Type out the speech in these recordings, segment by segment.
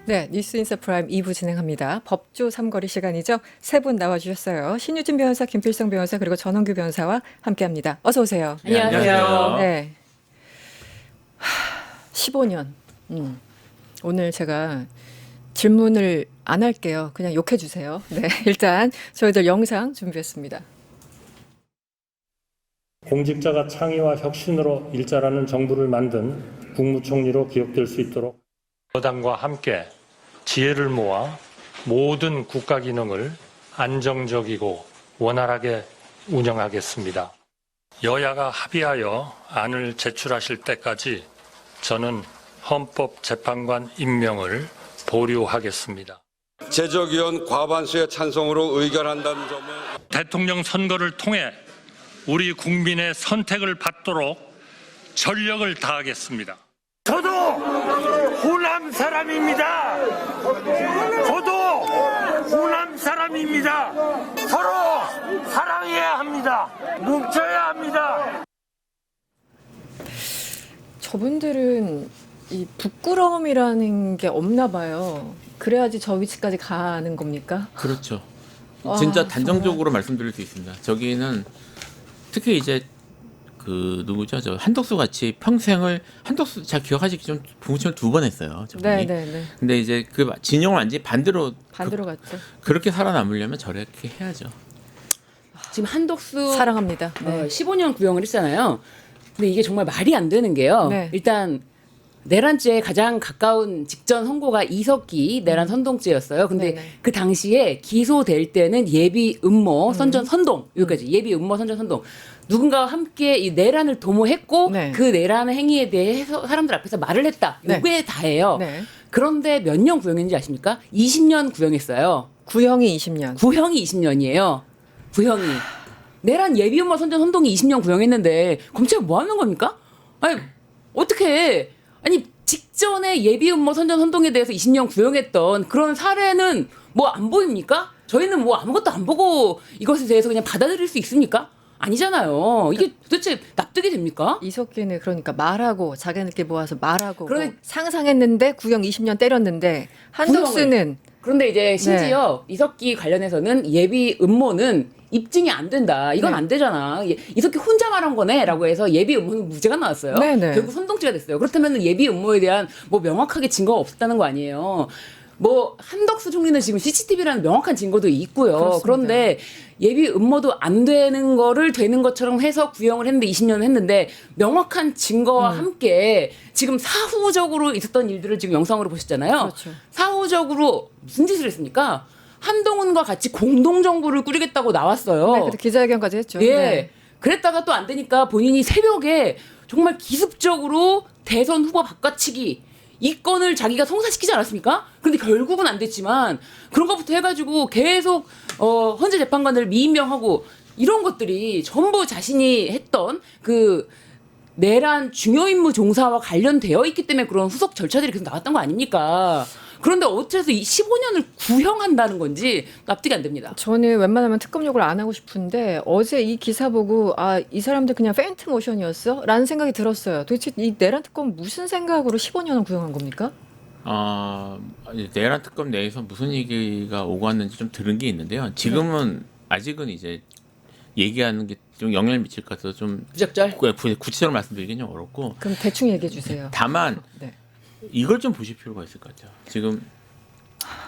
네, 뉴스인사 프라임 2부 진행합니다. 법조 삼거리 시간이죠. 세 분 나와주셨어요. 신유진 변호사, 김필성 변호사, 그리고 전원규 변호사와 함께합니다. 어서 오세요. 네, 안녕하세요. 네, 15년. 오늘 제가 질문을 안 할게요. 그냥 욕해 주세요. 네, 일단 저희들 영상 준비했습니다. 공직자가 창의와 혁신으로 일자라는 정부를 만든 국무총리로 기억될 수 있도록 여당과 함께 지혜를 모아 모든 국가 기능을 안정적이고 원활하게 운영하겠습니다. 여야가 합의하여 안을 제출하실 때까지 저는 헌법재판관 임명을 보류하겠습니다. 제적위원 과반수의 찬성으로 의결한다는 점을 대통령 선거를 통해 우리 국민의 선택을 받도록 전력을 다하겠습니다. 저도 호남 사람입니다. 저도 호남 사람입니다. 서로 사랑해야 합니다. 뭉쳐야 합니다. 저분들은 이 부끄러움이라는 게 없나 봐요. 그래야지 저 위치까지 가는 겁니까? 그렇죠. 아, 진짜 단정적으로 말씀드릴 수 있습니다. 저기는 특히 이제 그 누구죠? 저 한덕수 같이 평생을 한덕수 잘 기억하시기 좀 부무총을 2번 했어요. 저분이. 네. 근데 이제 그 진영을 완전히 반대로 갔죠. 그렇게 살아남으려면 저렇게 해야죠. 지금 한덕수 사랑합니다. 네. 15년 구형을 했잖아요. 근데 이게 정말 말이 안 되는 게요. 네. 일단 내란죄에 가장 가까운 직전 선고가 이석기 내란 선동죄였어요. 근데 네네. 그 당시에 기소될 때는 예비 음모 선전 선동 여기까지 예비 음모 선전 선동 누군가와 함께 이 내란을 도모했고 네. 그 내란 행위에 대해서 사람들 앞에서 말을 했다. 네. 이게 다예요. 네. 그런데 몇 년 구형인지 아십니까? 20년 구형했어요. 구형이 20년. 구형이 20년이에요. 구형이. 내란 예비 음모 선전 선동이 20년 구형했는데 검찰이 뭐 하는 겁니까? 아니 어떻게 아니 직전에 예비 음모 선전 선동에 대해서 20년 구형했던 그런 사례는 뭐 안 보입니까? 저희는 뭐 아무것도 안 보고 이것에 대해서 그냥 받아들일 수 있습니까? 아니잖아요. 이게 도대체 납득이 됩니까? 이석기는 그러니까 말하고 자기네끼리 모아서 말하고 그런데- 뭐 상상했는데 구형 20년 때렸는데 한덕수는 그런데 이제 심지어 이석기 관련해서는 예비 음모는 입증이 안 된다. 이건 네. 안 되잖아. 이석기 혼자 말한 거네라고 해서 예비 음모는 무죄가 나왔어요. 네네. 결국 선동죄가 됐어요. 그렇다면 예비 음모에 대한 뭐 명확하게 증거가 없었다는 거 아니에요. 뭐 한덕수 총리는 지금 CCTV라는 명확한 증거도 있고요. 그렇습니다. 그런데 예비 음모도 안 되는 거를 되는 것처럼 해서 구형을 했는데 20년을 했는데 명확한 증거와 함께 지금 사후적으로 있었던 일들을 지금 영상으로 보셨잖아요. 그렇죠. 사후적으로 무슨 짓을 했습니까? 한동훈과 같이 공동정부를 꾸리겠다고 나왔어요. 네, 그때 기자회견까지 했죠. 예. 네. 그랬다가 또 안 되니까 본인이 새벽에 정말 기습적으로 대선 후보 바꿔치기 이 건을 자기가 성사시키지 않았습니까? 그런데 결국은 안 됐지만 그런 것부터 해가지고 계속 헌재 재판관을 미임명하고 이런 것들이 전부 자신이 했던 그 내란 중요 임무 종사와 관련되어 있기 때문에 그런 후속 절차들이 계속 나왔던 거 아닙니까? 그런데 어떻게 해서 이 15년을 구형한다는 건지 납득이 안 됩니다. 저는 웬만하면 특검 욕을 안 하고 싶은데 어제 이 기사 보고 아, 이 사람들 그냥 페인트 모션이었어? 라는 생각이 들었어요. 도대체 이 내란 특검 무슨 생각으로 15년을 구형한 겁니까? 내란 특검 내에서 무슨 얘기가 오고 왔는지 좀 들은 게 있는데요. 지금은 아직은 이제 얘기하는 게 좀 영향을 미칠 것 같아서 좀 부적절. 구체적으로 말씀드리긴 좀 어렵고 그럼 대충 얘기해 주세요. 다만 네. 이걸 좀 보실 필요가 있을 것 같아요. 지금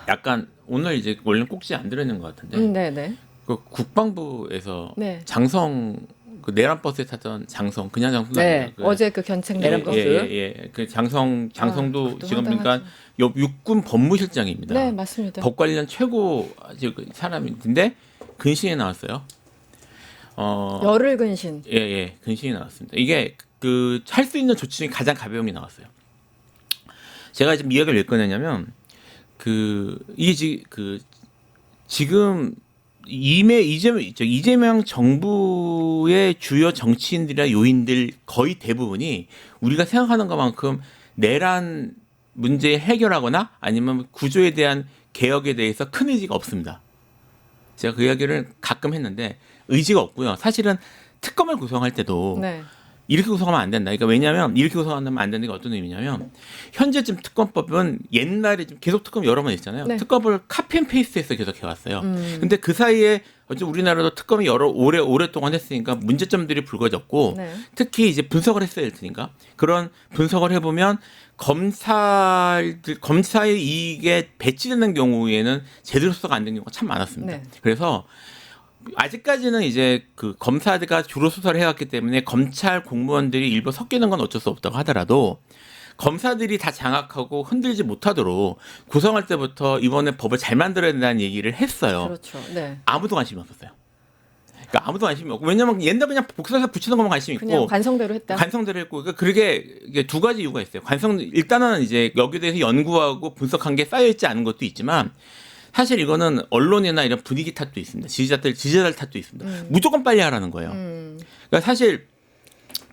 약간 오늘 이제 원래 꼭지 안 들어있는 것 같은데 네네. 그 국방부에서 네. 장성 그 내란 버스에 타던 장성 그냥 장성도 네. 아니고 그 어제 그 견책 내란 내고. 버스. 그 장성도 그것도 지금 그러니까 황당하죠. 육군 법무실장입니다. 네, 맞습니다. 법 관련 최고 사람인데 근신에 나왔어요. 열흘 근신. 근신이 나왔습니다. 이게 그 할 수 있는 조치 중에 가장 가벼운 게 나왔어요. 제가 지금 이야기를 왜 꺼내냐면 지금 이재명 정부의 주요 정치인들이나 요인들 거의 대부분이 우리가 생각하는 것만큼 내란 문제 해결하거나 아니면 구조에 대한 개혁에 대해서 큰 의지가 없습니다. 제가 그 이야기를 가끔 했는데 의지가 없고요. 사실은 특검을 구성할 때도 네. 이렇게 구성하면 안 된다. 그러니까 왜냐하면 이렇게 구성하면 안 되는 게 어떤 의미냐면 현재 지금 특검법은 옛날에 좀 계속 특검 여러 번 있잖아요. 네. 특검을 카피앤페이스트해서 계속 해왔어요. 근데 그 사이에 어쨌든 우리나라도 특검이 오랫동안 했으니까 문제점들이 불거졌고 네. 특히 이제 분석을 했어야 될 테니까 그런 분석을 해보면 검사의 이익에 배치되는 경우에는 제대로 수사가 안 된 경우가 참 많았습니다. 네. 그래서 아직까지는 이제 그 검사가 주로 수사를 해왔기 때문에 검찰 공무원들이 일부 섞이는 건 어쩔 수 없다고 하더라도 검사들이 다 장악하고 흔들지 못하도록 구성할 때부터 이번에 법을 잘 만들어야 된다는 얘기를 했어요. 그렇죠. 네. 아무도 관심이 없었어요. 그러니까 아무도 관심이 없고 왜냐면 옛날 그냥 복사해서 붙이는 것만 관심 있고 그냥 관성대로 했다. 관성대로 했고 그러니까 그게 이게 두 가지 이유가 있어요. 일단은 이제 여기에 대해서 연구하고 분석한 게 쌓여 있지 않은 것도 있지만 사실 이거는 언론이나 이런 분위기 탓도 있습니다. 지지자들 탓도 있습니다. 무조건 빨리 하라는 거예요. 그러니까 사실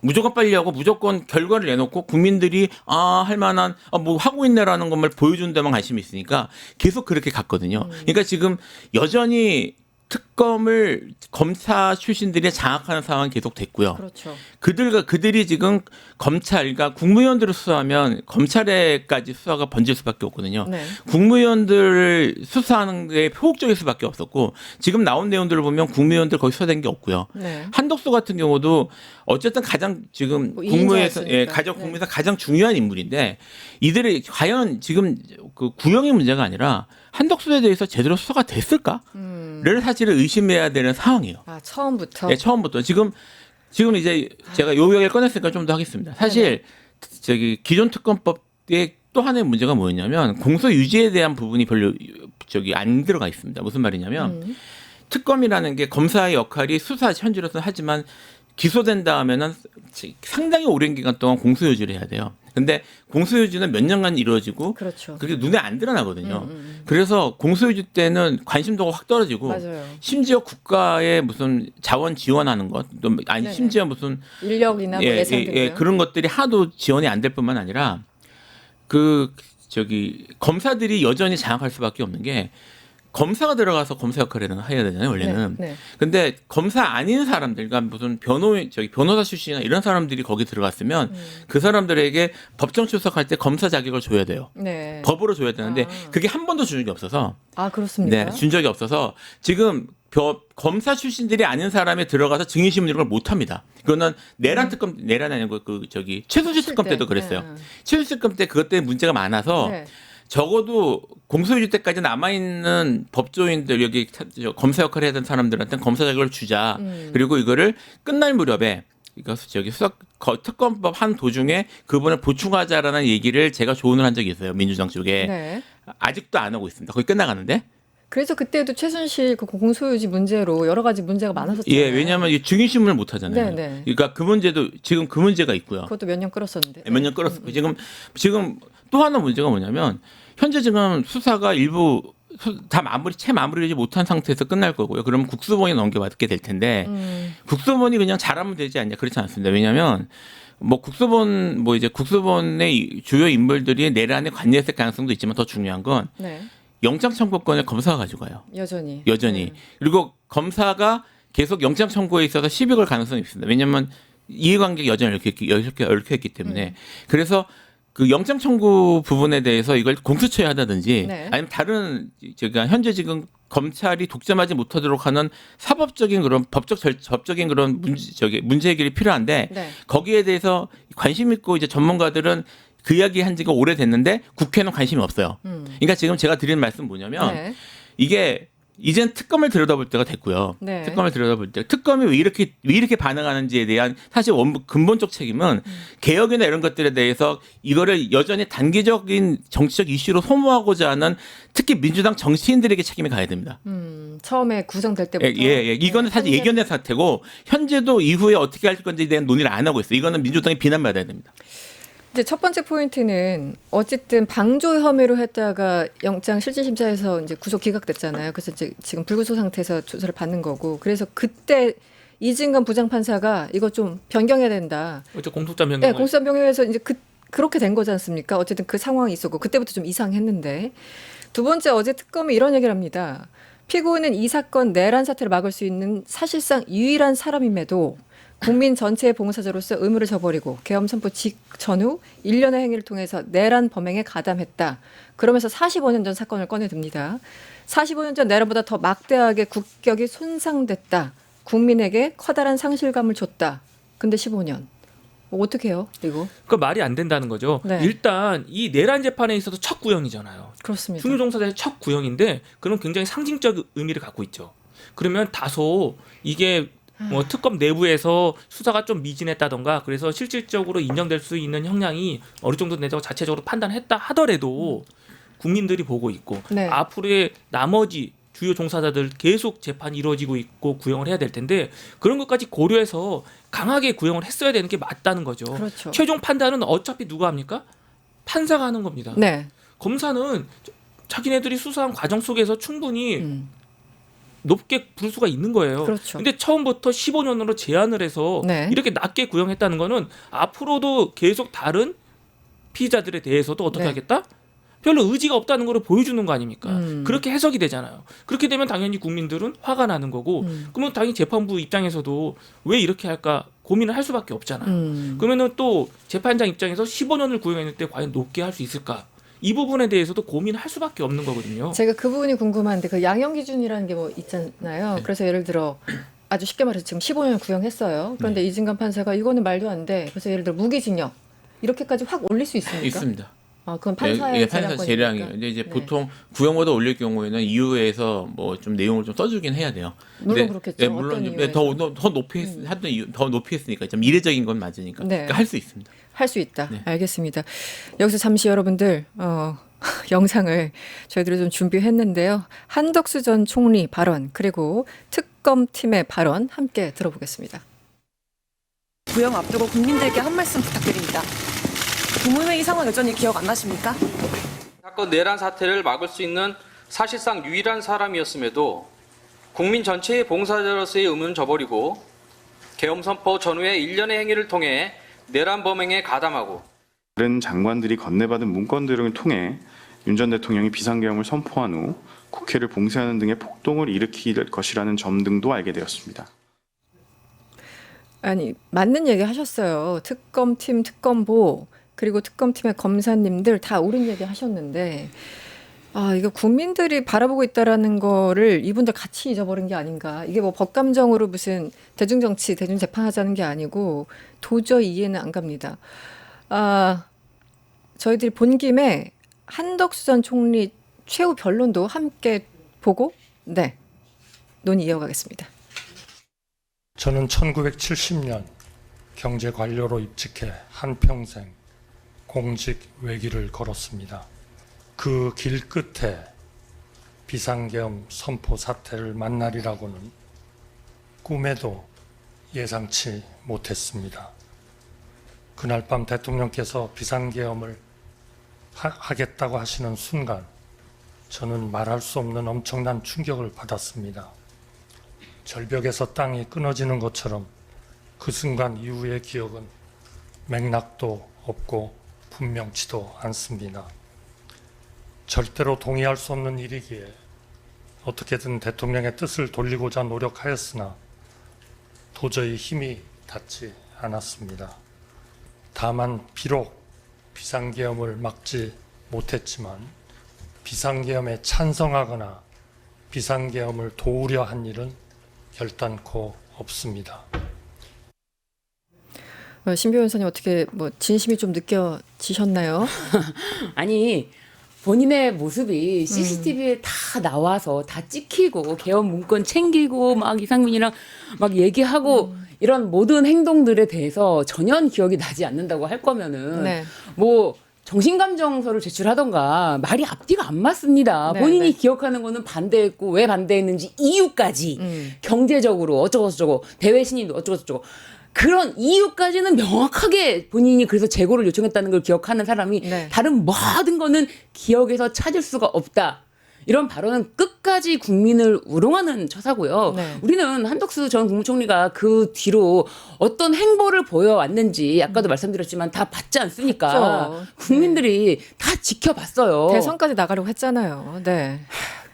무조건 빨리 하고 무조건 결과를 내놓고 국민들이 할 만한 뭐 하고 있네라는 것만 보여주는 데만 관심이 있으니까 계속 그렇게 갔거든요. 그러니까 지금 여전히 특검을 검사 출신들이 장악하는 상황이 계속 됐고요. 그렇죠. 그들이 지금 그러니까 국무위원들을 수사하면 검찰에까지 수사가 번질 수밖에 없거든요. 네. 국무위원들을 수사하는 게 표국적일 수밖에 없었고 지금 나온 내용들을 보면 국무위원들 거의 수사된 게 없고요. 네. 한덕수 같은 경우도 어쨌든 가장 지금 뭐 국무에서 이인자였으니까. 국무에서 가장 중요한 인물인데 이들이 과연 지금 그 구형의 문제가 아니라 한덕수에 대해서 제대로 수사가 됐을까?를 사실은 의심해야 되는 상황이에요. 처음부터. 네, 처음부터 지금 이제 제가 요 이야기를 꺼냈으니까 좀 더 하겠습니다. 사실 저기 기존 특검법의 또 하나의 문제가 뭐였냐면 공소 유지에 대한 부분이 별로 안 들어가 있습니다. 무슨 말이냐면 특검이라는 게 검사의 역할이 수사 현재로서는 하지만 기소된 다음에는 상당히 오랜 기간 동안 공소 유지를 해야 돼요. 근데 공소 유지는 몇 년간 이루어지고 그렇죠. 그게 눈에 안 드러나거든요. 그래서 공소 유지 때는 관심도가 확 떨어지고 맞아요. 심지어 국가의 무슨 자원 지원하는 것, 아니 네네. 심지어 무슨 인력이나 뭐 예산 등등. 그런 것들이 하도 지원이 안 될 뿐만 아니라 검사들이 여전히 장악할 수밖에 없는 게 검사가 들어가서 검사 역할을 해야 되잖아요, 원래는. 네. 근데 검사 아닌 사람들, 그러니까 무슨 변호사 출신이나 이런 사람들이 거기 들어갔으면 그 사람들에게 법정 출석할 때 검사 자격을 줘야 돼요. 네. 법으로 줘야 되는데 그게 한 번도 준 적이 없어서 그렇습니까? 네, 준 적이 없어서 지금 검사 출신들이 아닌 사람이 들어가서 증인신문 이런 걸 못 합니다. 그거는 내란이 아니고 최순실 특검 때도 그랬어요. 네. 최순실 특검 때 그것 때문에 문제가 많아서 네. 적어도 공소유지 때까지 남아있는 법조인들 여기 검사 역할을 해야 되는 사람들한테는 검사 자격을 주자. 그리고 이거를 끝날 무렵에 특검법 한 도중에 그분을 보충하자라는 얘기를 제가 조언을 한 적이 있어요. 민주당 쪽에. 네. 아직도 안 하고 있습니다. 거의 끝나가는데. 그래서 그때도 최순실 그 공소유지 문제로 여러 가지 문제가 많았었잖아요. 예, 왜냐하면 이 증인신문을 못 하잖아요. 네. 그러니까 그 문제도 지금 그 문제가 있고요. 그것도 몇 년 끌었었는데. 몇 년 끌었고 지금 또 하나 문제가 뭐냐면 현재 지금 수사가 일부 다 마무리되지 못한 상태에서 끝날 거고요. 그러면 국수본에 넘겨받게 될 텐데 국수본이 그냥 잘하면 되지 않냐 그렇지 않습니다. 왜냐하면 국수본의 주요 인물들이 내란에 관여했을 가능성도 있지만 더 중요한 건 네. 영장 청구권을 검사가 가져가요. 여전히. 그리고 검사가 계속 영장 청구에 있어서 시비 걸 가능성이 있습니다. 왜냐하면 이해관계가 여전히 얽혀있기 때문에. 그래서 그 영장 청구 부분에 대해서 이걸 공수처에 하다든지 네. 아니면 다른 현재 지금 검찰이 독점하지 못하도록 하는 사법적인 그런 법적인 그런 문제 해결이 필요한데 네. 거기에 대해서 관심 있고 이제 전문가들은 그 이야기 한 지가 오래됐는데 국회는 관심이 없어요. 그러니까 지금 제가 드리는 말씀은 뭐냐면 네. 이게 이젠 특검을 들여다볼 때가 됐고요. 네. 특검을 들여다볼 때 특검이 왜 이렇게 반응하는지에 대한 사실 근본적 책임은 개혁이나 이런 것들에 대해서 이거를 여전히 단기적인 정치적 이슈로 소모하고자 하는 특히 민주당 정치인들에게 책임이 가야 됩니다. 처음에 구성될 때부터. 이거는 사실 예견된 사태고 현재도 이후에 어떻게 할 건지에 대한 논의를 안 하고 있어요. 이거는 민주당이 비난받아야 됩니다. 이제 첫 번째 포인트는 어쨌든 방조 혐의로 했다가 영장 실질심사에서 이제 구속 기각됐잖아요. 그래서 이제 지금 불구속 상태에서 조사를 받는 거고. 그래서 그때 이진관 부장판사가 이거 좀 변경해야 된다. 그렇죠. 공소장 변경. 네, 공소장 변경해서 이제 그렇게 된 거지 않습니까? 어쨌든 그 상황이 있었고 그때부터 좀 이상했는데. 두 번째 어제 특검이 이런 얘기를 합니다. 피고인은 이 사건 내란 사태를 막을 수 있는 사실상 유일한 사람임에도 국민 전체의 봉사자로서 의무를 저버리고 계엄 선포 직전후 1년의 행위를 통해서 내란 범행에 가담했다. 그러면서 45년 전 사건을 꺼내듭니다. 45년 전 내란보다 더 막대하게 국격이 손상됐다. 국민에게 커다란 상실감을 줬다. 근데 15년. 어떻게 해요? 이거? 그 말이 안 된다는 거죠. 네. 일단 이 내란 재판에 있어서 첫 구형이잖아요. 그렇습니다. 중요 종사자의 첫 구형인데 그럼 굉장히 상징적 의미를 갖고 있죠. 그러면 다소 이게 뭐 특검 내부에서 수사가 좀 미진했다던가 그래서 실질적으로 인정될 수 있는 형량이 어느 정도 내자고 자체적으로 판단했다 하더라도 국민들이 보고 있고 네. 앞으로의 나머지 주요 종사자들 계속 재판이 이루어지고 있고 구형을 해야 될 텐데 그런 것까지 고려해서 강하게 구형을 했어야 되는 게 맞다는 거죠. 그렇죠. 최종 판단은 어차피 누가 합니까? 판사가 하는 겁니다. 네. 검사는 자기네들이 수사한 과정 속에서 충분히 높게 부를 수가 있는 거예요. 그렇죠. 근데 처음부터 15년으로 제한을 해서 네. 이렇게 낮게 구형했다는 거는 앞으로도 계속 다른 피의자들에 대해서도 어떻게 네. 하겠다? 별로 의지가 없다는 걸 보여주는 거 아닙니까? 음. 그렇게 해석이 되잖아요. 그렇게 되면 당연히 국민들은 화가 나는 거고 그러면 당연히 재판부 입장에서도 왜 이렇게 할까 고민을 할 수밖에 없잖아요. 그러면은 또 재판장 입장에서 15년을 구형했는데 과연 높게 할 수 있을까? 이 부분에 대해서도 고민할 수밖에 없는 거거든요. 제가 그 부분이 궁금한데 그 양형 기준이라는 게 뭐 있잖아요. 네. 그래서 예를 들어 아주 쉽게 말해서 지금 15년 구형했어요. 그런데 네. 이진관 판사가 이거는 말도 안 돼. 그래서 예를 들어 무기징역 이렇게까지 확 올릴 수 있습니까? 있습니다. 아, 그건 판사의 예, 판사 재량이에요. 근데 이제 네. 보통 구형보다 올릴 경우에는 이유에서 뭐 좀 내용을 좀 써주긴 해야 돼요. 물론 근데, 그렇겠죠. 네, 물론 어떤 이제 이유에서. 더 높이 하던 이유, 더 높이 했으니까 좀 이례적인 건 맞으니까 네. 그러니까 할 수 있습니다. 할 수 있다. 네. 알겠습니다. 여기서 잠시 여러분들 영상을 저희들이 좀 준비했는데요. 한덕수 전 총리 발언 그리고 특검팀의 발언 함께 들어보겠습니다. 구형 앞두고 국민들께 한 말씀 부탁드립니다. 국무회의 상황 여전히 기억 안 나십니까? 사건 내란 사태를 막을 수 있는 사실상 유일한 사람이었음에도 국민 전체의 봉사자로서의 의무는 저버리고 계엄 선포 전후의 일련의 행위를 통해 내란 범행에 가담하고 다른 장관들이 건네받은 문건 등을 통해 윤 전 대통령이 비상계엄을 선포한 후 국회를 봉쇄하는 등의 폭동을 일으킬 것이라는 점 등도 알게 되었습니다. 아니 맞는 얘기 하셨어요. 특검팀, 특검보 그리고 특검팀의 검사님들 다 옳은 얘기 하셨는데 이거 국민들이 바라보고 있다라는 거를 이분들 같이 잊어버린 게 아닌가. 이게 뭐 법감정으로 무슨 대중정치, 대중재판하자는 게 아니고 도저히 이해는 안 갑니다. 저희들이 본 김에 한덕수 전 총리 최후 변론도 함께 보고 논의 이어가겠습니다. 저는 1970년 경제관료로 입직해 한평생 공직 외길을 걸었습니다. 그 길 끝에 비상계엄 선포 사태를 만나리라고는 꿈에도 예상치 못했습니다. 그날 밤 대통령께서 비상계엄을 하겠다고 하시는 순간 저는 말할 수 없는 엄청난 충격을 받았습니다. 절벽에서 땅이 끊어지는 것처럼 그 순간 이후의 기억은 맥락도 없고 분명치도 않습니다. 절대로 동의할 수 없는 일이기에 어떻게든 대통령의 뜻을 돌리고자 노력하였으나 도저히 힘이 닿지 않았습니다. 다만 비록 비상계엄을 막지 못했지만 비상계엄에 찬성하거나 비상계엄을 도우려 한 일은 결단코 없습니다. 신 변호사님 어떻게 뭐 진심이 좀 느껴지셨나요? 아니 본인의 모습이 CCTV에 다 나와서 다 찍히고 계엄 문건 챙기고 막 이상민이랑 막 얘기하고 이런 모든 행동들에 대해서 전혀 기억이 나지 않는다고 할 거면은 네. 뭐 정신감정서를 제출하던가 말이 앞뒤가 안 맞습니다. 네, 본인이 네. 기억하는 거는 반대했고 왜 반대했는지 이유까지 경제적으로 어쩌고저쩌고 대외 신인도 어쩌고저쩌고 그런 이유까지는 명확하게 본인이 그래서 재고를 요청했다는 걸 기억하는 사람이 네. 다른 모든 거는 기억에서 찾을 수가 없다. 이런 발언은 끝까지 국민을 우롱하는 처사고요. 네. 우리는 한덕수 전 국무총리가 그 뒤로 어떤 행보를 보여왔는지 아까도 말씀드렸지만 다 봤지 않습니까? 봤죠. 국민들이 다 지켜봤어요. 대선까지 나가려고 했잖아요. 네.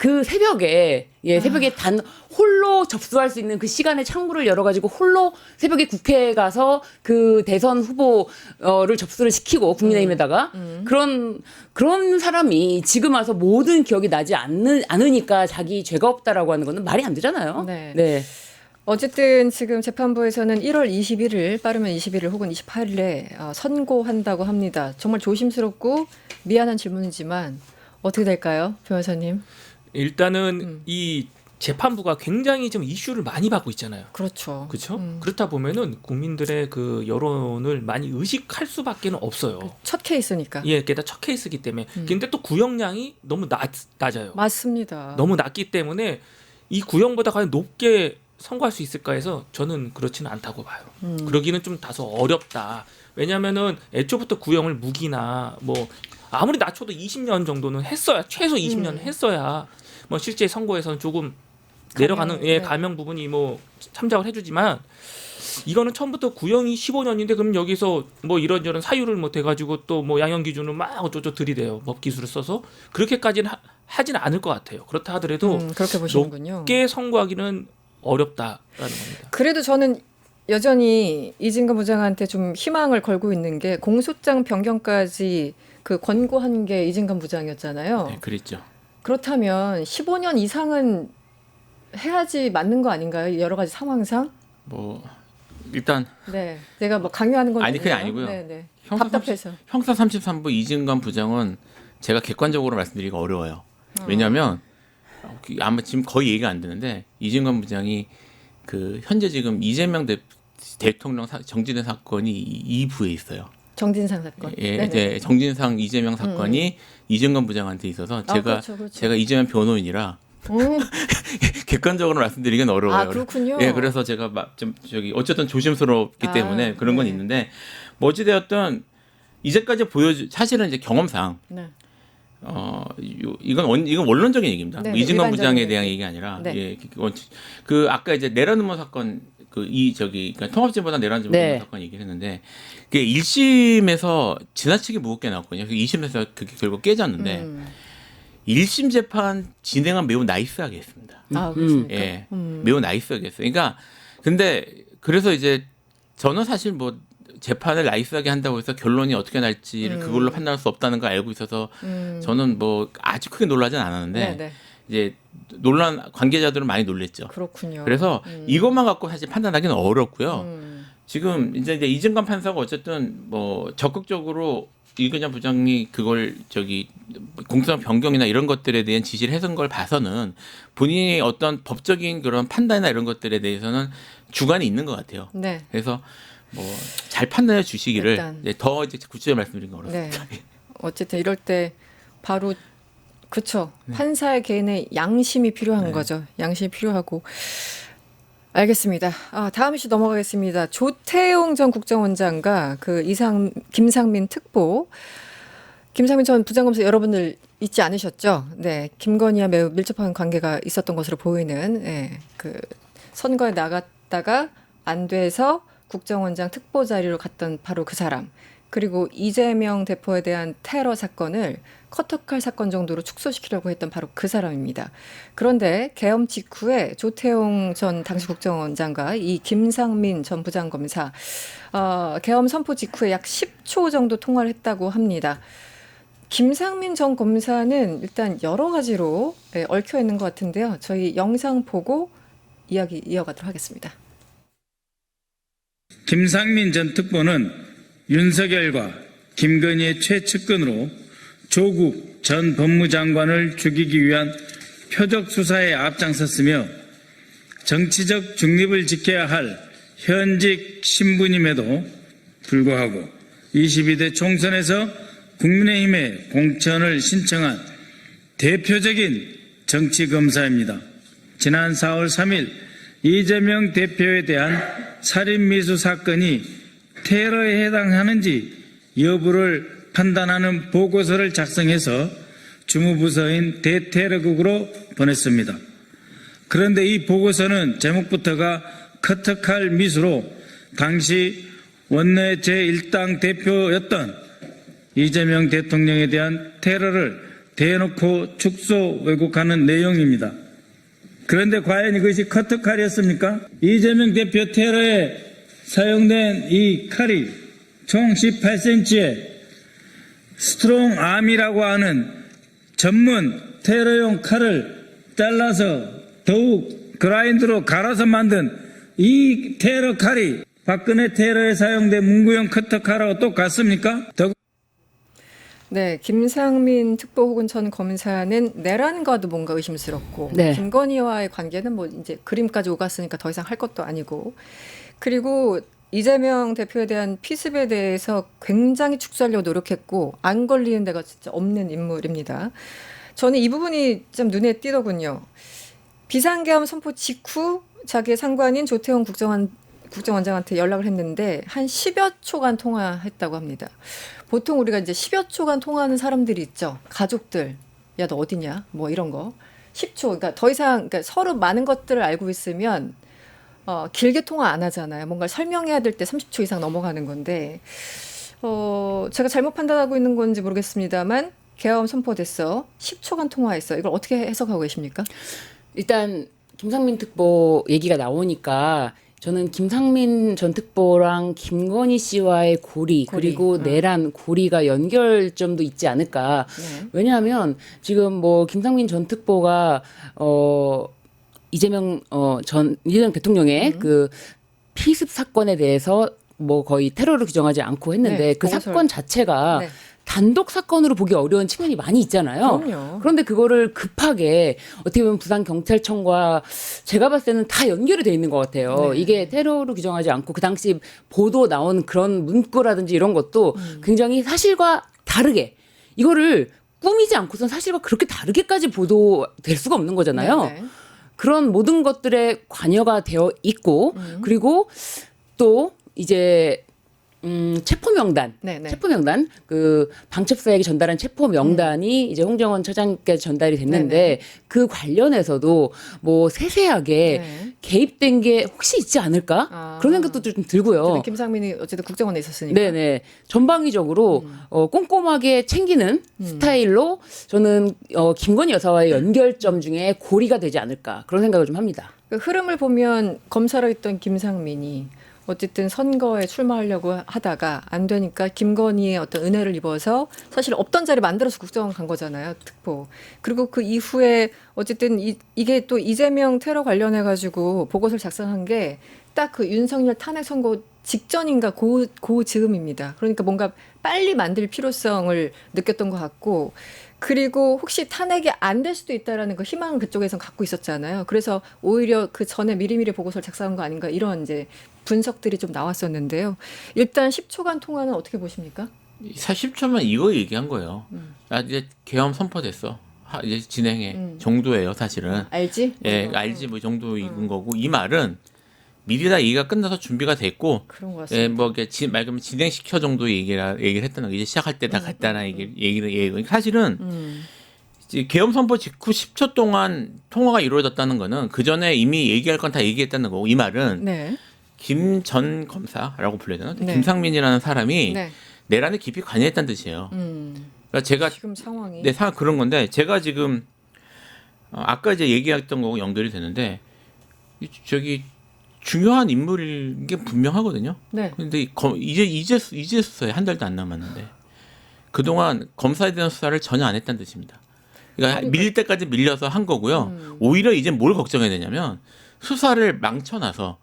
그 새벽에 새벽에 단 홀로 접수할 수 있는 그 시간에 창구를 열어가지고 홀로 새벽에 국회에 가서 그 대선 후보를 접수를 시키고 국민의힘에다가 그런 사람이 지금 와서 모든 기억이 나지 않으니까 자기 죄가 없다라고 하는 거는 말이 안 되잖아요. 네. 어쨌든 지금 재판부에서는 1월 21일 빠르면 21일 혹은 28일에 선고한다고 합니다. 정말 조심스럽고 미안한 질문이지만 어떻게 될까요, 변호사님? 일단은 이 재판부가 굉장히 좀 이슈를 많이 받고 있잖아요. 그렇죠. 그렇죠? 그렇다 보면은 국민들의 그 여론을 많이 의식할 수밖에 없어요. 첫 케이스니까. 예, 게다가 첫 케이스이기 때문에. 근데 또 구형량이 너무 낮아요. 맞습니다. 너무 낮기 때문에 이 구형보다 과연 높게 선고할 수 있을까 해서 저는 그렇지는 않다고 봐요. 그러기는 좀 다소 어렵다. 왜냐하면은 애초부터 구형을 무기나 뭐 아무리 낮춰도 20년 정도는 했어야, 최소 20년 했어야 뭐 실제 선고에서는 조금 내려가는 감형 부분이 뭐 참작을 해주지만 이거는 처음부터 구형이 15년인데 그럼 여기서 뭐 이런저런 사유를 못 해가지고 또 뭐 양형 기준을 막 어쩌고 들이대요. 법 기술을 써서 그렇게까지는 하지는 않을 것 같아요. 그렇다 하더라도 그렇게 보시는군요. 높게 선고하기는 어렵다라는 겁니다. 그래도 저는 여전히 이진관 부장한테 좀 희망을 걸고 있는 게 공소장 변경까지 그 권고한 게 이진관 부장이었잖아요. 네, 그랬죠. 그렇다면 15년 이상은 해야지 맞는 거 아닌가요? 여러 가지 상황상? 뭐 일단 네, 내가 뭐 강요하는 건 아니, 그게 아니에요. 아니고요. 네. 형사 답답해서. 형사 33부 이진관 부장은 제가 객관적으로 말씀드리기가 어려워요. 왜냐하면 아마 지금 거의 얘기가 안 되는데 이진관 부장이 그 현재 지금 이재명 대통령 정진의 사건이 2부에 있어요. 정진상 사건. 예, 이제 정진상 이재명 사건이 이진관 부장한테 있어서 그렇죠. 제가 이재명 변호인이라 객관적으로 말씀드리기는 어려워요. 아, 그렇군요. 예, 그래서 제가 좀 어쨌든 조심스럽기 때문에 그런 건 있는데 뭐 어찌되었든 이제까지 사실은 이제 경험상 이건 원론적인 얘기입니다. 뭐 이진관 부장에 대한 얘기가 아니라 그 아까 이제 내란음모 사건 그러니까 통합진보단 내란음모 사건 얘기를 했는데 그게 1심에서 지나치게 무겁게 나왔거든요. 2심에서 그게 결국 깨졌는데 1심 재판 진행은 매우 나이스하게 했습니다. 아, 그렇습니까? 예, 매우 나이스하게 했어요. 그러니까 근데 그래서 이제 저는 사실 뭐 재판을 나이스하게 한다고 해서 결론이 어떻게 날지를 그걸로 판단할 수 없다는 걸 알고 있어서 저는 뭐 아주 크게 놀라진 않았는데 이제 관계자들은 많이 놀랬죠. 그렇군요. 그래서 이것만 갖고 사실 판단하기는 어렵고요. 지금 이제 이진관 판사가 어쨌든 뭐 적극적으로 이근장 부장이 그걸 공소장 변경이나 이런 것들에 대한 지시를 해선 걸 봐서는 본인이 어떤 법적인 그런 판단이나 이런 것들에 대해서는 주관이 있는 것 같아요. 네. 그래서 뭐 잘 판단해 주시기를 더 구체적으로 말씀드리는 건 어렵습니다. 네. 어쨌든 이럴 때 바로 그렇죠. 판사의 개인의 양심이 필요한 거죠. 양심이 필요하고. 알겠습니다. 다음 이슈 넘어가겠습니다. 조태용 전 국정원장과 김상민 특보. 김상민 전 부장검사 여러분들 잊지 않으셨죠? 네. 김건희와 매우 밀접한 관계가 있었던 것으로 보이는 그 선거에 나갔다가 안 돼서 국정원장 특보 자리로 갔던 바로 그 사람. 그리고 이재명 대표에 대한 테러 사건을 커터칼 사건 정도로 축소시키려고 했던 바로 그 사람입니다. 그런데 계엄 직후에 조태용 전 당시 국정원장과 이 김상민 전 부장검사 계엄 선포 직후에 약 10초 정도 통화를 했다고 합니다. 김상민 전 검사는 일단 여러 가지로 얽혀 있는 것 같은데요. 저희 영상 보고 이야기 이어가도록 하겠습니다. 김상민 전 특보는 윤석열과 김건희의 최측근으로 조국 전 법무장관을 죽이기 위한 표적 수사에 앞장섰으며 정치적 중립을 지켜야 할 현직 신분임에도 불구하고 22대 총선에서 국민의힘에 공천을 신청한 대표적인 정치검사입니다. 지난 4월 3일 이재명 대표에 대한 살인미수 사건이 테러에 해당하는지 여부를 판단하는 보고서를 작성해서 주무부서인 대테러국으로 보냈습니다. 그런데 이 보고서는 제목부터가 커터칼 미수로 당시 원내 제1당 대표였던 이재명 대통령에 대한 테러를 대놓고 축소 왜곡하는 내용입니다. 그런데 과연 이것이 커터칼이었습니까? 이재명 대표 테러에 사용된 이 칼이 총 18cm의 스트롱 암이라고 하는 전문 테러용 칼을 잘라서 더욱 그라인드로 갈아서 만든 이 테러 칼이 박근혜 테러에 사용된 문구용 커터칼하고 똑같습니까? 네, 김상민 특보 혹은 전 검사는 내란과도 뭔가 의심스럽고 네. 김건희와의 관계는 뭐 이제 그림까지 오갔으니까 더 이상 할 것도 아니고 그리고 이재명 대표에 대한 피습에 대해서 굉장히 축소하려고 노력했고 안 걸리는 데가 진짜 없는 인물입니다. 저는 이 부분이 좀 눈에 띄더군요. 비상계엄 선포 직후 자기의 상관인 조태원 국정원장한테 연락을 했는데 한 10여 초간 통화했다고 합니다. 보통 우리가 이제 10여 초간 통화하는 사람들이 있죠. 가족들. 야, 너 어디냐? 뭐 이런 거. 10초. 그러니까 더 이상 그러니까 서로 많은 것들을 알고 있으면 길게 통화 안 하잖아요. 뭔가 설명해야 될 때 30초 이상 넘어가는 건데 제가 잘못 판단하고 있는 건지 모르겠습니다만 계엄 선포됐어. 10초간 통화했어. 이걸 어떻게 해석하고 계십니까? 일단 김상민 특보 얘기가 나오니까 저는 김상민 전 특보랑 김건희 씨와의 고리 그리고 내란 고리가 연결점도 있지 않을까. 네. 왜냐하면 지금 뭐 김상민 전 특보가 이재명 대통령의 그 피습 사건에 대해서 뭐 거의 테러로 규정하지 않고 했는데 네, 그 보고서를. 사건 자체가 네. 단독 사건으로 보기 어려운 측면이 많이 있잖아요. 그럼요. 그런데 그거를 급하게 어떻게 보면 부산경찰청과 제가 봤을 때는 다 연결이 돼 있는 것 같아요. 네. 이게 테러로 규정하지 않고 그 당시 보도 나온 그런 문구라든지 이런 것도 굉장히 사실과 다르게 이거를 꾸미지 않고선 사실과 그렇게 다르게까지 보도될 수가 없는 거잖아요. 네, 네. 그런 모든 것들에 관여가 되어 있고 그리고 또 이제 체포 명단, 네네. 체포 명단, 그 방첩사에게 전달한 체포 명단이 이제 홍정원 처장께 전달이 됐는데 네네. 그 관련해서도 뭐 세세하게 네. 개입된 게 혹시 있지 않을까? 그런 생각도 좀 들고요. 어쨌든 김상민이 어쨌든 국정원에 있었으니까. 네네. 전방위적으로 꼼꼼하게 챙기는 스타일로 저는 김건희 여사와의 연결점 중에 고리가 되지 않을까 그런 생각을 좀 합니다. 그 흐름을 보면 검사로 있던 김상민이 어쨌든 선거에 출마하려고 하다가 안 되니까 김건희의 어떤 은혜를 입어서 사실 없던 자리 만들어서 국정원 간 거잖아요. 특보. 그리고 그 이후에 어쨌든 이게 또 이재명 테러 관련해 가지고 보고서를 작성한 게 딱 그 윤석열 탄핵 선고 직전인가 그 즈음입니다. 그러니까 뭔가 빨리 만들 필요성을 느꼈던 것 같고 그리고 혹시 탄핵이 안 될 수도 있다라는 그 희망을 그쪽에서 갖고 있었잖아요. 그래서 오히려 그 전에 미리미리 보고서를 작성한 거 아닌가 이런 이제 분석들이 좀 나왔었는데요. 일단 10초간 통화는 어떻게 보십니까? 40초만 이거 얘기한 거예요. 이제 계엄 선포됐어. 이제 진행해 정도예요, 사실은. 알지? 예, 알지 뭐 정도인 거고 이 말은 미리 다 얘기가 끝나서 준비가 됐고, 그런 것 같습니다. 예, 뭐 말 그대로 진행시켜 정도 얘기를 했다는 거. 이제 시작할 때 다 갔다는 얘기를 사실은 이제 계엄 선포 직후 10초 동안 통화가 이루어졌다는 거는 그 전에 이미 얘기할 건 다 얘기했다는 거고 이 말은 네. 김 전 검사라고 불러야 되나? 네. 김상민이라는 사람이 네. 내란에 깊이 관여했다는 뜻이에요. 그러니까 제가 지금 상황이. 네, 그런 건데 제가 지금 아까 이제 얘기했던 거고 연결이 되는데 저기 중요한 인물인 게 분명하거든요. 네. 근데 이제 수사에 한 달도 안 남았는데 그동안 검사에 대한 수사를 전혀 안 했다는 뜻입니다. 그러니까 밀릴 때까지 밀려서 한 거고요. 오히려 이제 뭘 걱정해야 되냐면 수사를 망쳐놔서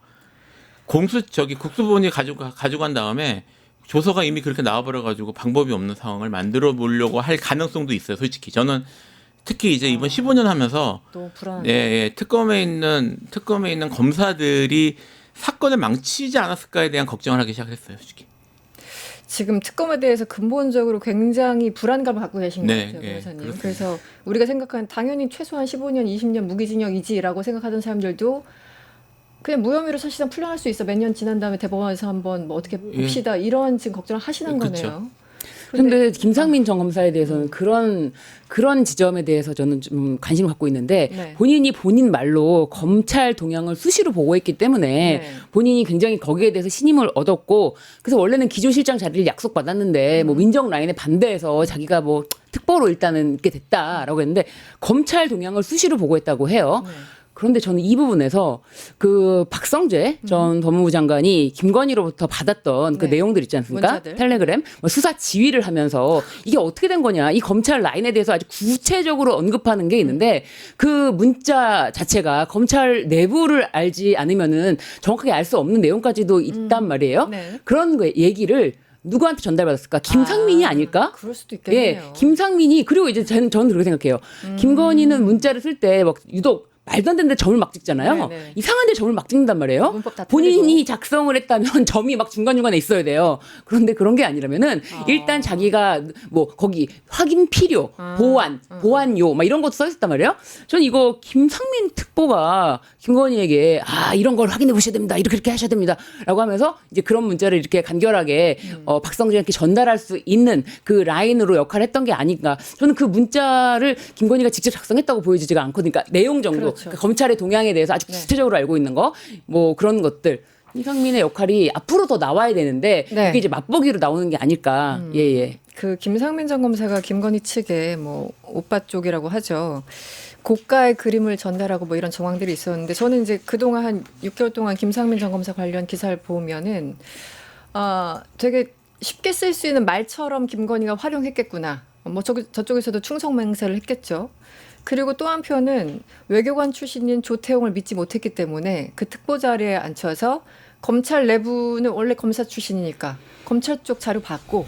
국수본이 가져간 다음에 조서가 이미 그렇게 나와버려가지고 방법이 없는 상황을 만들어 보려고 할 가능성도 있어요. 솔직히 저는 특히 이제 이번 15년 하면서 너무 불안. 예, 특검에 있는 검사들이 사건을 망치지 않았을까에 대한 걱정을 하기 시작했어요. 솔직히. 지금 특검에 대해서 근본적으로 굉장히 불안감을 갖고 계신 것 네, 같아요, 예, 변호사님. 그렇습니다. 그래서 우리가 생각하는 당연히 최소한 15년, 20년 무기징역이지라고 생각하던 사람들도 그냥 무혐의로 사실상 풀려날 수 있어. 몇 년 지난 다음에 대법원에서 한번 뭐 어떻게 봅시다. 이런 지금 걱정을 하시는 그렇죠. 거네요. 근데 김상민 전 검사에 대해서는 그런 지점에 대해서 저는 좀 관심을 갖고 있는데 네. 본인이 본인 말로 검찰 동향을 수시로 보고했기 때문에 네. 본인이 굉장히 거기에 대해서 신임을 얻었고 그래서 원래는 기조실장 자리를 약속받았는데 뭐 민정 라인에 반대해서 자기가 뭐 특보로 일단은 이렇게 됐다라고 했는데 검찰 동향을 수시로 보고했다고 해요. 네. 그런데 저는 이 부분에서 그 박성재 전 법무부 장관이 김건희로부터 받았던 그 네. 내용들 있지 않습니까? 문자들. 텔레그램 뭐 수사 지휘를 하면서 이게 어떻게 된 거냐? 이 검찰 라인에 대해서 아주 구체적으로 언급하는 게 있는데 그 문자 자체가 검찰 내부를 알지 않으면은 정확하게 알 수 없는 내용까지도 있단 말이에요. 네. 그런 거 얘기를 누구한테 전달받았을까? 김상민이 아닐까? 그럴 수도 있겠네요. 예, 김상민이 그리고 이제 저는 그렇게 생각해요. 김건희는 문자를 쓸 때 막 유독 말도 안 되는데 점을 막 찍잖아요. 네네. 이상한데 점을 막 찍는단 말이에요. 문법 다 본인이 틀리고. 작성을 했다면 점이 막 중간중간에 있어야 돼요. 그런데 그런 게 아니라면은 일단 자기가 뭐 거기 확인 필요, 보완요 막 이런 것도 써 있었단 말이에요. 전 이거 김상민 특보가 김건희에게 이런 걸 확인해 보셔야 됩니다. 이렇게 하셔야 됩니다라고 하면서 이제 그런 문자를 이렇게 간결하게 박성준에게 전달할 수 있는 그 라인으로 역할을 했던 게 아닌가. 저는 그 문자를 김건희가 직접 작성했다고 보여지지가 않거든요. 그러니까 내용 정도, 그렇죠. 그러니까 검찰의 동향에 대해서 아주 구체적으로 알고 있는 거, 뭐 그런 것들. 김상민의 역할이 앞으로 더 나와야 되는데 네. 그게 이제 맛보기로 나오는 게 아닐까. 예. 그 김상민 전 검사가 김건희 측에 뭐 오빠 쪽이라고 하죠. 고가의 그림을 전달하고 뭐 이런 정황들이 있었는데 저는 이제 그동안 한 6개월 동안 김상민 전 검사 관련 기사를 보면은 되게 쉽게 쓸 수 있는 말처럼 김건희가 활용했겠구나. 뭐 저쪽에서도 충성 맹세를 했겠죠. 그리고 또 한편은 외교관 출신인 조태용을 믿지 못했기 때문에 그 특보 자리에 앉혀서 검찰 내부는 원래 검사 출신이니까 검찰 쪽 자료 받고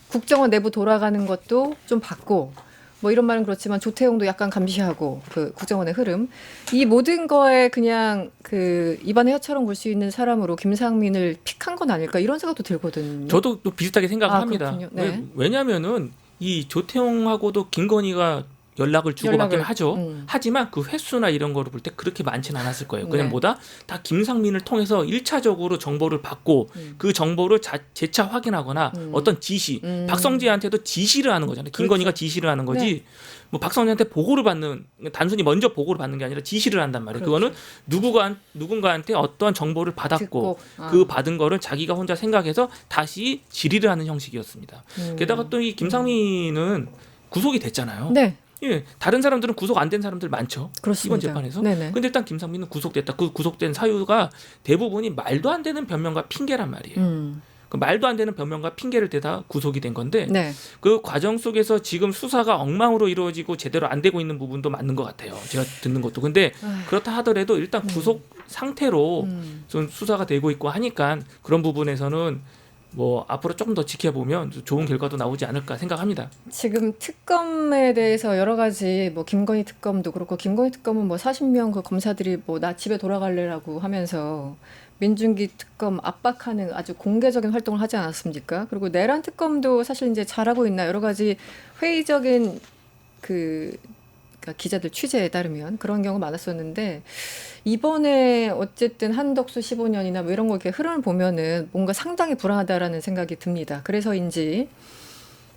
국정원 내부 돌아가는 것도 좀 받고 뭐 이런 말은 그렇지만 조태용도 약간 감시하고 그 국정원의 흐름 이 모든 거에 그냥 그 입안의 혀처럼 볼 수 있는 사람으로 김상민을 픽한 건 아닐까 이런 생각도 들거든요. 저도 또 비슷하게 생각을 합니다. 그렇군요. 네. 왜냐하면은 이 조태용하고도 김건희가 연락을 주고받긴 하죠. 하지만 그 횟수나 이런 거를 볼 때 그렇게 많지는 않았을 거예요. 그냥 네. 뭐다 다 김상민을 통해서 1차적으로 정보를 받고 그 정보를 재차 확인하거나 어떤 지시, 박성재한테도 지시를 하는 거잖아요. 김건희가 지시를 하는 거지. 네. 뭐 박성재한테 보고를 받는 단순히 먼저 보고를 받는 게 아니라 지시를 한단 말이에요. 그렇죠. 그거는 누군가한테 어떤 정보를 받았고 듣고, 그 받은 거를 자기가 혼자 생각해서 다시 질의를 하는 형식이었습니다. 게다가 또 이 김상민은 구속이 됐잖아요. 네. 예, 다른 사람들은 구속 안 된 사람들 많죠. 그렇습니다. 이번 재판에서. 네네. 근데 일단 김상민은 구속됐다. 그 구속된 사유가 대부분이 말도 안 되는 변명과 핑계란 말이에요. 그 말도 안 되는 변명과 핑계를 대다 구속이 된 건데 네. 그 과정 속에서 지금 수사가 엉망으로 이루어지고 제대로 안 되고 있는 부분도 맞는 것 같아요. 제가 듣는 것도. 근데 그렇다 하더라도 일단 구속 상태로 좀 수사가 되고 있고 하니까 그런 부분에서는 뭐 앞으로 조금 더 지켜보면 좋은 결과도 나오지 않을까 생각합니다. 지금 특검에 대해서 여러 가지 뭐 김건희 특검도 그렇고 김건희 특검은 뭐 40명 그 검사들이 뭐 나 집에 돌아갈래라고 하면서 민중기 특검 압박하는 아주 공개적인 활동을 하지 않았습니까? 그리고 내란 특검도 사실 이제 잘하고 있나 여러 가지 회의적인 그러니까 기자들 취재에 따르면 그런 경우가 많았었는데 이번에 어쨌든 한덕수 15년이나 뭐 이런 거 이렇게 흐름을 보면은 뭔가 상당히 불안하다라는 생각이 듭니다. 그래서인지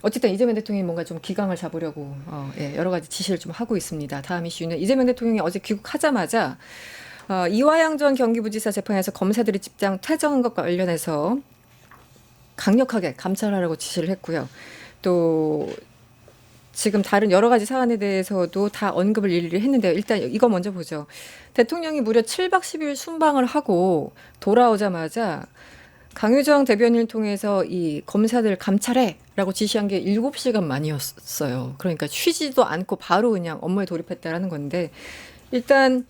어쨌든 이재명 대통령이 뭔가 좀 기강을 잡으려고 여러 가지 지시를 좀 하고 있습니다. 다음 이슈는 이재명 대통령이 어제 귀국하자마자 이화영 전 경기부지사 재판에서 검사들이 직장 퇴정한 것과 관련해서 강력하게 감찰하라고 지시를 했고요. 또 지금 다른 여러 가지 사안에 대해서도 다 언급을 일일이 했는데요. 일단 이거 먼저 보죠. 대통령이 무려 7박 10일 순방을 하고 돌아오자마자 강유정 대변인을 통해서 이 검사들 감찰해라고 지시한 게 7시간 만이었어요. 그러니까 쉬지도 않고 바로 그냥 업무에 돌입했다라는 건데 일단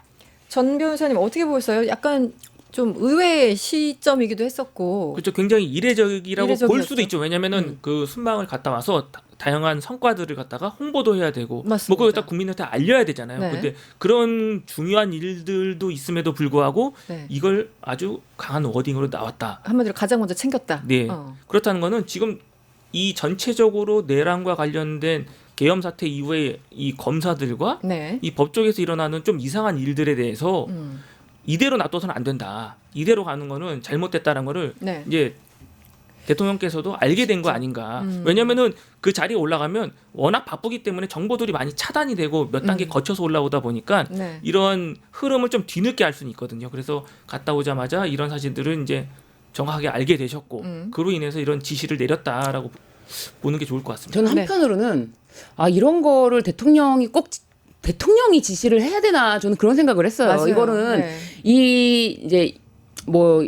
전 변호사님 어떻게 보셨어요? 약간 좀 의외의 시점이기도 했었고. 그렇죠. 굉장히 이례적이라고 볼 이례적이었죠. 수도 있죠. 왜냐하면은 그 순방을 갔다 와서 다양한 성과들을 갖다가 홍보도 해야 되고, 맞습니다. 뭐 그걸 다 국민한테 알려야 되잖아요. 네. 근데 그런 중요한 일들도 있음에도 불구하고 네. 이걸 아주 강한 워딩으로 나왔다. 한마디로 가장 먼저 챙겼다. 네. 그렇다는 거는 지금 이 전체적으로 내란과 관련된 계엄 사태 이후에 이 검사들과 네. 이 법조계에서 일어나는 좀 이상한 일들에 대해서 이대로 놔둬서는 안 된다. 이대로 가는 거는 잘못됐다는 거를 네. 이제 대통령께서도 알게 된 거 아닌가. 왜냐면은 그 자리에 올라가면 워낙 바쁘기 때문에 정보들이 많이 차단이 되고 몇 단계 거쳐서 올라오다 보니까 네. 이런 흐름을 좀 뒤늦게 알 수는 있거든요. 그래서 갔다 오자마자 이런 사실들을 이제 정확하게 알게 되셨고 그로 인해서 이런 지시를 내렸다라고 보는 게 좋을 것 같습니다. 저는 한편으로는 이런 거를 대통령이 지시를 해야 되나 저는 그런 생각을 했어요. 맞아요. 이거는 네. 이제 뭐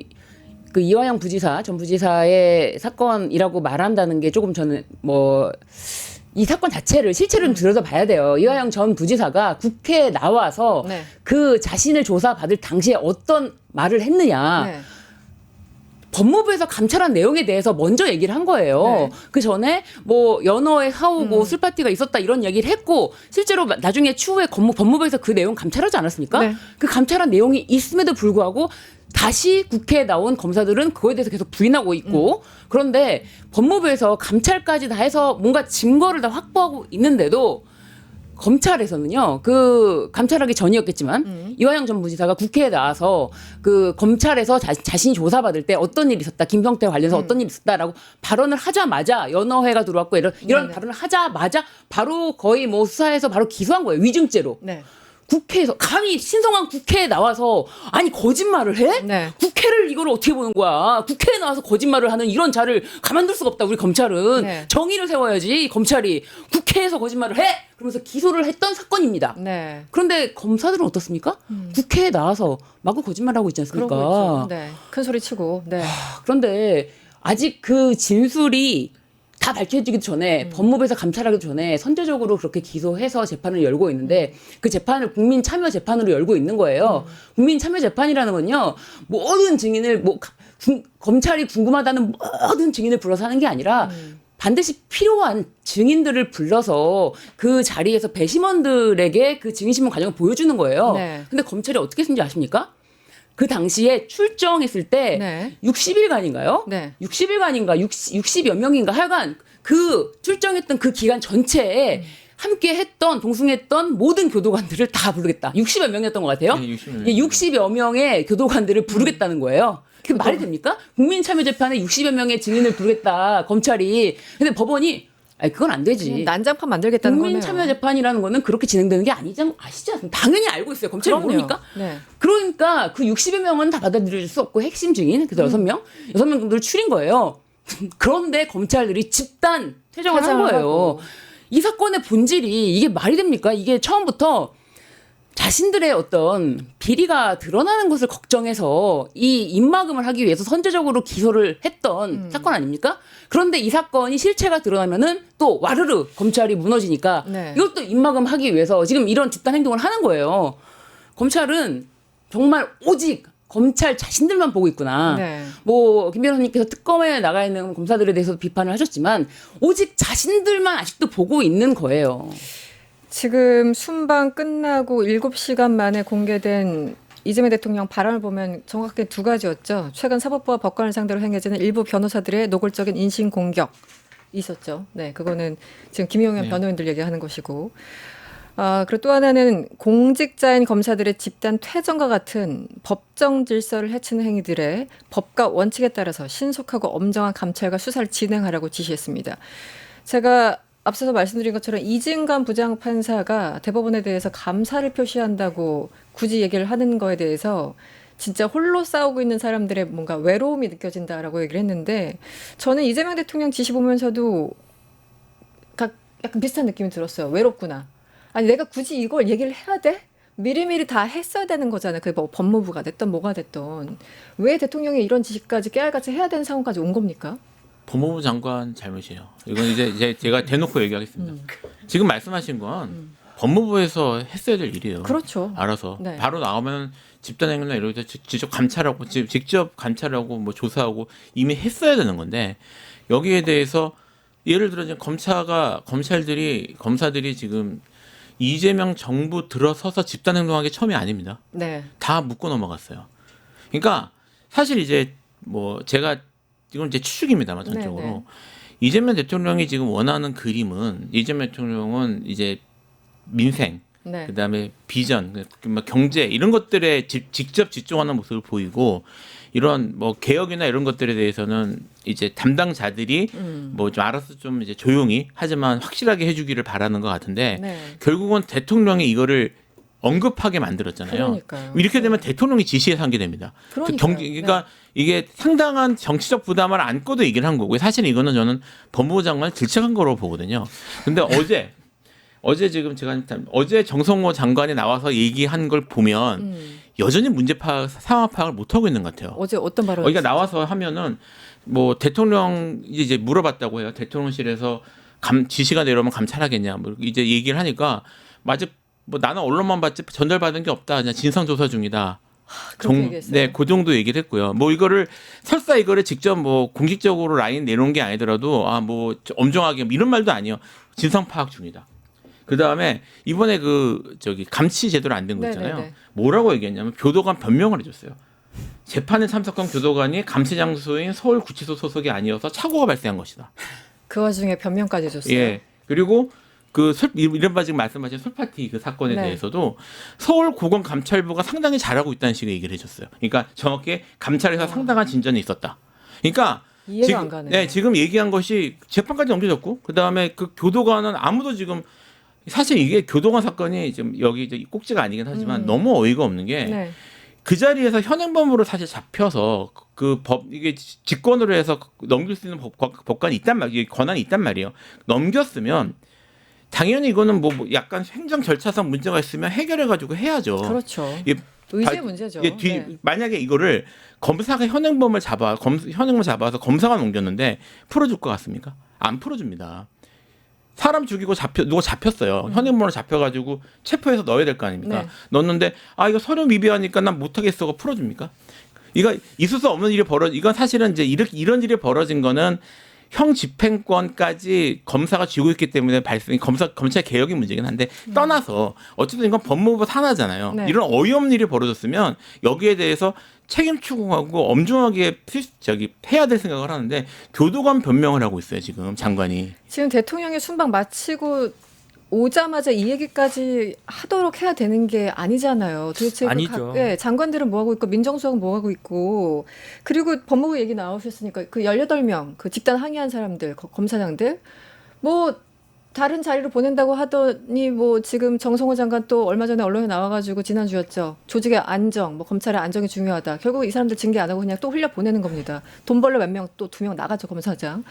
그 이화영 부지사 전 부지사의 사건이라고 말한다는 게 조금 저는 뭐 이 사건 자체를 실체를 좀 들여다봐야 돼요. 이화영 전 부지사가 국회에 나와서 네. 그 자신을 조사받을 당시에 어떤 말을 했느냐. 네. 법무부에서 감찰한 내용에 대해서 먼저 얘기를 한 거예요. 네. 그 전에 뭐 연어에 사오고 술파티가 있었다 이런 얘기를 했고 실제로 나중에 추후에 법무부에서 그 내용 감찰하지 않았습니까? 네. 그 감찰한 내용이 있음에도 불구하고 다시 국회에 나온 검사들은 그거에 대해서 계속 부인하고 있고 그런데 법무부에서 감찰까지 다 해서 뭔가 증거를 다 확보하고 있는데도 검찰에서는요, 그 감찰하기 전이었겠지만 이화영 전 부지사가 국회에 나와서 그 검찰에서 자신이 조사받을 때 어떤 일이 있었다, 김성태 관련해서 어떤 일이 있었다라고 발언을 하자마자 연어회가 들어왔고 이런 네네. 발언을 하자마자 바로 거의 뭐 수사해서 바로 기소한 거예요, 위증죄로. 네. 국회에서 감히 신성한 국회에 나와서 아니 거짓말을 해? 네. 국회를 이걸 어떻게 보는 거야? 국회에 나와서 거짓말을 하는 이런 자를 가만둘 수가 없다. 우리 검찰은 네. 정의를 세워야지. 검찰이 국회에서 거짓말을 해? 그러면서 기소를 했던 사건입니다. 네. 그런데 검사들은 어떻습니까? 국회에 나와서 마구 거짓말하고 있지 그러고 않습니까? 있죠. 네. 큰 소리 치고. 네. 그런데 아직 그 진술이 다 밝혀지기 전에 법무부에서 감찰하기 전에 선제적으로 그렇게 기소해서 재판을 열고 있는데 그 재판을 국민 참여 재판으로 열고 있는 거예요. 국민 참여 재판이라는 건요. 모든 증인을 검찰이 궁금하다는 모든 증인을 불러서 하는 게 아니라 반드시 필요한 증인들을 불러서 그 자리에서 배심원들에게 그 증인신문 과정을 보여주는 거예요. 네. 근데 검찰이 어떻게 했는지 아십니까? 그 당시에 출정했을 때 네. 60일간인가요? 네. 60일간인가 60여 명인가 하여간 그 출정했던 그 기간 전체에 함께 했던 동승했던 모든 교도관들을 다 부르겠다. 60여 명이었던 것 같아요. 네, 60여 명. 60여 명의 교도관들을 부르겠다는 거예요. 그게 말이 됩니까? 국민참여재판에 60여 명의 증인을 부르겠다. 검찰이. 근데 법원이 아니 그건 안 되지. 난장판 만들겠다는 거네요. 국민참여재판이라는 거는 그렇게 진행되는 게 아시지 않습니까? 당연히 알고 있어요. 검찰이 그럼요. 모릅니까? 네. 그러니까 그 60여 명은 다 받아들일 수 없고 핵심 증인 그래서 6명 정도를 추린 거예요. 그런데 검찰들이 집단 퇴정을 한 퇴장을 거예요. 하고. 이 사건의 본질이 이게 말이 됩니까? 이게 처음부터 자신들의 어떤 비리가 드러나는 것을 걱정해서 이 입막음을 하기 위해서 선제적으로 기소를 했던 사건 아닙니까? 그런데 이 사건이 실체가 드러나면은 또 와르르 검찰이 무너지니까 네. 이것도 입막음하기 위해서 지금 이런 집단 행동을 하는 거예요. 검찰은 정말 오직 검찰 자신들만 보고 있구나. 네. 뭐 김 변호사님께서 특검에 나가 있는 검사들에 대해서 비판을 하셨지만 오직 자신들만 아직도 보고 있는 거예요. 지금 순방 끝나고 7시간 만에 공개된 이재명 대통령 발언을 보면 정확하게 두 가지였죠. 최근 사법부와 법관을 상대로 행해지는 일부 변호사들의 노골적인 인신 공격 있었죠. 네, 그거는 지금 김용현 변호인들 얘기하는 것이고. 그리고 또 하나는 공직자인 검사들의 집단 퇴정과 같은 법정 질서를 해치는 행위들의 법과 원칙에 따라서 신속하고 엄정한 감찰과 수사를 진행하라고 지시했습니다. 제가 앞서서 말씀드린 것처럼 이진관 부장판사가 대법원에 대해서 감사를 표시한다고 굳이 얘기를 하는 거에 대해서 진짜 홀로 싸우고 있는 사람들의 뭔가 외로움이 느껴진다라고 얘기를 했는데 저는 이재명 대통령 지시 보면서도 약간 비슷한 느낌이 들었어요. 외롭구나. 아니 내가 굳이 이걸 얘기를 해야 돼? 미리미리 다 했어야 되는 거잖아요. 그게 뭐 법무부가 됐던 뭐가 됐던. 왜 대통령이 이런 지시까지 깨알같이 해야 되는 상황까지 온 겁니까? 법무부 장관 잘못이에요. 이건 이제 제가 대놓고 얘기하겠습니다. 지금 말씀하신 건 법무부에서 했어야 될 일이에요. 그렇죠. 알아서 네. 바로 나오면 집단행위나 이런 데 직접 감찰하고 직접 감찰하고 뭐 조사하고 이미 했어야 되는 건데 여기에 대해서 예를 들어 이제 검사들이 지금 이재명 정부 들어서서 집단행동한 게 처음이 아닙니다. 네. 다 묻고 넘어갔어요. 그러니까 사실 이제 뭐 제가 이건 이제 추측입니다만 전적으로 네네. 이재명 대통령이 지금 원하는 그림은 이재명 대통령은 이제 민생, 네. 그다음에 비전, 경제 이런 것들에 직접 집중하는 모습을 보이고 이런 뭐 개혁이나 이런 것들에 대해서는 이제 담당자들이 뭐 좀 알아서 좀 이제 조용히 하지만 확실하게 해주기를 바라는 것 같은데 네. 결국은 대통령이 이거를 언급하게 만들었잖아요. 그러니까요. 이렇게 되면 대통령이 지시해서 한 게 됩니다. 그러니까요. 그러니까 이게 상당한 정치적 부담을 안고도 얘기를 한 거고요. 사실 이거는 저는 법무부 장관을 질책한 거로 보거든요. 근데 어제 지금 제가 어제 정성호 장관이 나와서 얘기한 걸 보면 여전히 문제 파악, 상황 파악을 못 하고 있는 것 같아요. 어제 어떤 발언? 그러니까 나와서 하면은 뭐 대통령 이제 물어봤다고 해요. 대통령실에서 지시가 내려오면 감찰하겠냐. 뭐 이제 얘기를 하니까 맞아. 뭐 나는 언론만 봤지 전달받은 게 없다. 그냥 진상 조사 중이다. 그렇게 얘기했어요. 네, 그 정도 얘기를 했고요. 뭐 이거를 설사 이거를 직접 뭐 공식적으로 라인 내놓은 게 아니더라도 뭐 엄정하게 이런 말도 아니에요. 진상 파악 중이다. 그 다음에 이번에 감치 제대로 안 된 거 있잖아요. 네네네. 뭐라고 얘기했냐면 교도관 변명을 해줬어요. 재판에 참석한 교도관이 감시 장소인 서울구치소 소속이 아니어서 착오가 발생한 것이다. 그 와중에 변명까지 해줬어요. 예. 그리고 이른바 지금 말씀하신 솔파티 그 사건에 네. 대해서도 서울고검감찰부가 상당히 잘하고 있다는 식의 얘기를 해줬어요. 그러니까 정확히 감찰에서 상당한 진전이 있었다. 그러니까 이해가 지금, 안 가네요. 네, 지금 얘기한 것이 재판까지 넘겨졌고 그 다음에 그 교도관은 아무도 지금 사실 이게 교도관 사건이 지금 여기 이제 꼭지가 아니긴 하지만 너무 어이가 없는 게 네. 그 자리에서 현행범으로 사실 잡혀서 이게 직권으로 해서 넘길 수 있는 법관이 있단 말이에요. 권한이 있단 말이에요. 넘겼으면 당연히 이거는 뭐 약간 행정 절차상 문제가 있으면 해결해가지고 해야죠. 그렇죠. 이게 의제 문제죠. 네. 만약에 이거를 검사가 현행범을 잡아서 검사가 넘겼는데 풀어줄 것 같습니까? 안 풀어줍니다. 사람 죽이고 누가 잡혔어요. 현행범으로 잡혀가지고 체포해서 넣어야 될 거 아닙니까? 네. 넣었는데 이거 서류 미비하니까 난 못하겠어가 풀어줍니까? 이거 있을 수 없는 일이 이건 사실은 이제 이런 일이 벌어진 거는 형 집행권까지 검사가 쥐고 있기 때문에 검찰 개혁의 문제긴 한데 떠나서 어쨌든 이건 법무부 산하잖아요. 네. 이런 어이없는 일이 벌어졌으면 여기에 대해서 책임 추궁하고 엄중하게 해야 될 생각을 하는데 교도관 변명을 하고 있어요. 지금 장관이. 지금 대통령이 순방 마치고 오자마자 이 얘기까지 하도록 해야 되는 게 아니잖아요. 도대체 아니죠. 장관들은 뭐 하고 있고 민정수석은 뭐 하고 있고 그리고 법무부 얘기 나오셨으니까 그 18명 그 집단 항의한 사람들 검사장들 뭐 다른 자리로 보낸다고 하더니 뭐 지금 정성호 장관 또 얼마 전에 언론에 나와가지고 지난주였죠. 조직의 안정, 뭐 검찰의 안정이 중요하다. 결국 이 사람들 징계 안 하고 그냥 또 흘려 보내는 겁니다. 돈 벌러 몇 명 또 2명 나가죠 검사장.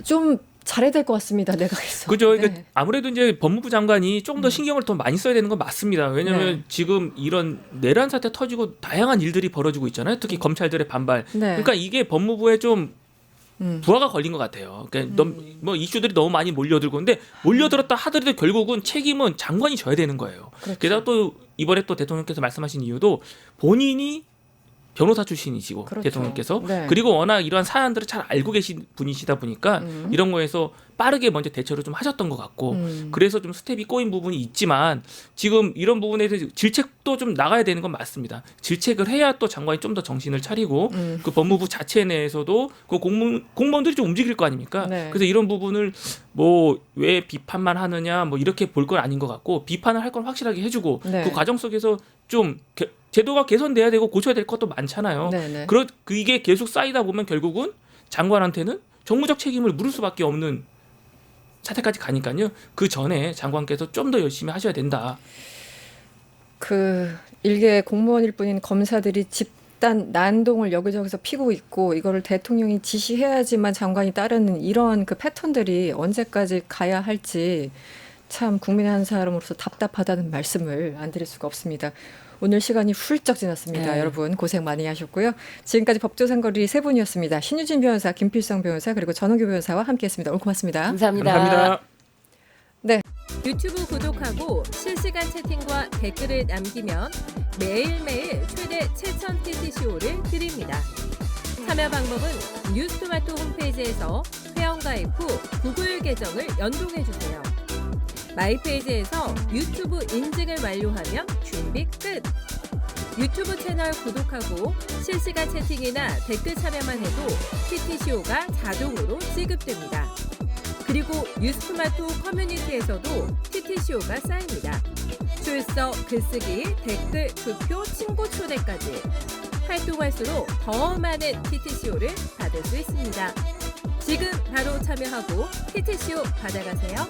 좀 잘해야 될 것 같습니다. 내각에서. 그죠. 네. 그러니까 아무래도 이제 법무부 장관이 좀 더 신경을 더 많이 써야 되는 건 맞습니다. 왜냐하면 네. 지금 이런 내란 사태 터지고 다양한 일들이 벌어지고 있잖아요. 특히 검찰들의 반발. 네. 그러니까 이게 법무부에 좀 부하가 걸린 것 같아요. 그러니까 뭐 이슈들이 너무 많이 몰려들고 근데 몰려들었다 하더라도 결국은 책임은 장관이 져야 되는 거예요. 그렇죠. 게다가 또 이번에 또 대통령께서 말씀하신 이유도 본인이 변호사 출신이시고 그렇죠. 대통령께서 네. 그리고 워낙 이러한 사안들을 잘 알고 계신 분이시다 보니까 이런 거에서 빠르게 먼저 대처를 좀 하셨던 것 같고 그래서 좀 스텝이 꼬인 부분이 있지만 지금 이런 부분에 대해서 질책도 좀 나가야 되는 건 맞습니다. 질책을 해야 또 장관이 좀 더 정신을 차리고 그 법무부 자체 내에서도 그 공무원들이 좀 움직일 거 아닙니까? 네. 그래서 이런 부분을 뭐 왜 비판만 하느냐 뭐 이렇게 볼 건 아닌 것 같고 비판을 할 건 확실하게 해주고 네. 그 과정 속에서 좀 제도가 개선돼야 되고 고쳐야 될 것도 많잖아요. 네네. 이게 계속 쌓이다 보면 결국은 장관한테는 정무적 책임을 물을 수밖에 없는 사태까지 가니까요. 그 전에 장관께서 좀 더 열심히 하셔야 된다. 그 일개 공무원일 뿐인 검사들이 집단 난동을 여기저기서 피고 있고 이거를 대통령이 지시해야지만 장관이 따르는 이런 그 패턴들이 언제까지 가야 할지 참 국민의 한 사람으로서 답답하다는 말씀을 안 드릴 수가 없습니다. 오늘 시간이 훌쩍 지났습니다. 네. 여러분 고생 많이 하셨고요. 지금까지 법조상거리 세 분이었습니다. 신유진 변호사, 김필성 변호사 그리고 전원규 변호사와 함께했습니다. 오늘 고맙습니다. 감사합니다. 감사합니다. 유튜브 구독하고 실시간 채팅과 댓글을 남기면 매일매일 최대 7,000TTCO를 드립니다. 참여 방법은 뉴스토마토 홈페이지에서 회원가입 후 구글 계정을 연동해주세요. 마이페이지에서 유튜브 인증을 완료하면 준비 끝! 유튜브 채널 구독하고 실시간 채팅이나 댓글 참여만 해도 TTCO가 자동으로 지급됩니다. 그리고 뉴스토마토 커뮤니티에서도 TTCO가 쌓입니다. 출석, 글쓰기, 댓글, 투표, 친구 초대까지 활동할수록 더 많은 TTCO를 받을 수 있습니다. 지금 바로 참여하고 TTCO 받아가세요.